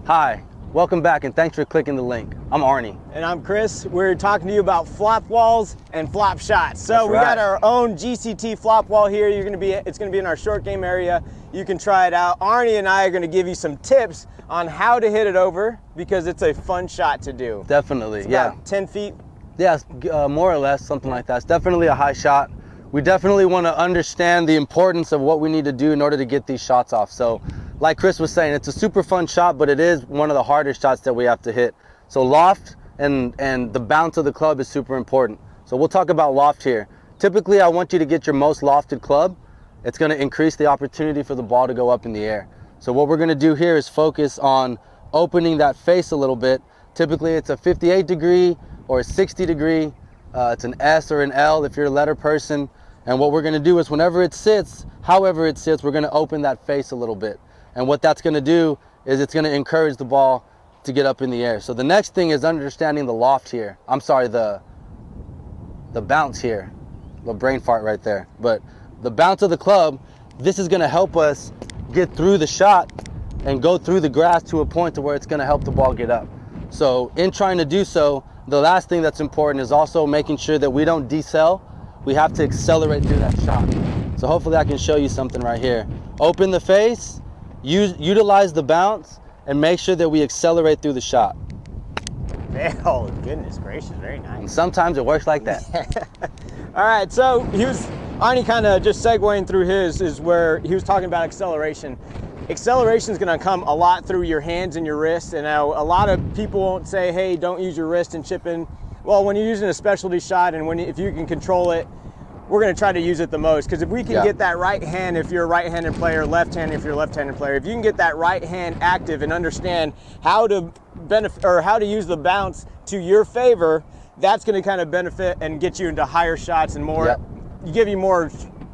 Hi, welcome back and thanks for clicking the link. I'm Arnie. And I'm Chris. We're talking to you about flop walls and flop shots. So That's we right. got our own GCT flop wall here. It's gonna be in our short game area. You can try it out. Arnie and I are gonna give you some tips on how to hit it over because it's a fun shot to do. Definitely, It's yeah. about 10 feet. Yeah, more or less, something like that. It's definitely a high shot. We definitely want to understand the importance of what we need to do in order to get these shots off. So, like Chris was saying, it's a super fun shot, but it is one of the hardest shots that we have to hit. So loft and the bounce of the club is super important. So we'll talk about loft here. Typically, I want you to get your most lofted club. It's going to increase the opportunity for the ball to go up in the air. So what we're going to do here is focus on opening that face a little bit. Typically, it's a 58 degree or a 60 degree. It's an S or an L if you're a letter person. And what we're going to do is whenever it sits, however it sits, we're going to open that face a little bit. And what that's going to do is it's going to encourage the ball to get up in the air. So the next thing is understanding the loft here. I'm sorry, the bounce here. The brain fart right there. But the bounce of the club, this is going to help us get through the shot and go through the grass to a point to where it's going to help the ball get up. So in trying to do so, the last thing that's important is also making sure that we don't decel. We have to accelerate through that shot. So hopefully I can show you something right here. Open the face, utilize the bounce, and make sure that we accelerate through the shot. Oh, goodness gracious, very nice. And sometimes it works like that. All right, so Arnie kind of just segueing through is where he was talking about acceleration. Acceleration is going to come a lot through your hands and your wrists. And now a lot of people won't say, hey, don't use your wrist and chip in. Well, when you're using a specialty shot and if you can control it, we're going to try to use it the most. Because if we can get that right hand, if you're a right-handed player, left hand if you're a left-handed player, if you can get that right hand active and understand how to how to use the bounce to your favor, that's going to kind of benefit and get you into higher shots and more, give you more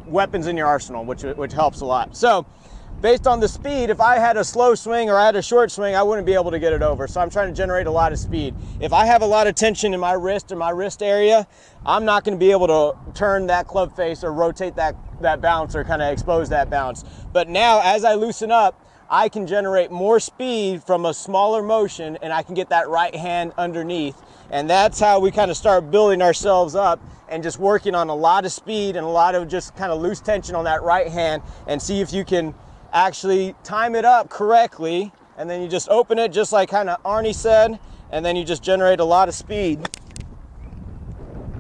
weapons in your arsenal, which helps a lot. So based on the speed, if I had a slow swing or I had a short swing, I wouldn't be able to get it over. So I'm trying to generate a lot of speed. If I have a lot of tension in my wrist or my wrist area, I'm not going to be able to turn that club face or rotate that bounce or kind of expose that bounce. But now as I loosen up, I can generate more speed from a smaller motion and I can get that right hand underneath. And that's how we kind of start building ourselves up and just working on a lot of speed and a lot of just kind of loose tension on that right hand and see if you can actually time it up correctly, and then you just open it just like kind of Arnie said, and then you just generate a lot of speed.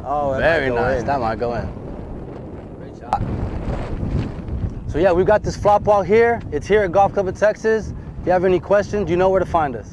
Oh, very nice. That might go in. Great shot. So yeah, we've got this flop wall here. It's here at Golf Club of Texas. If you have any questions, you know where to find us.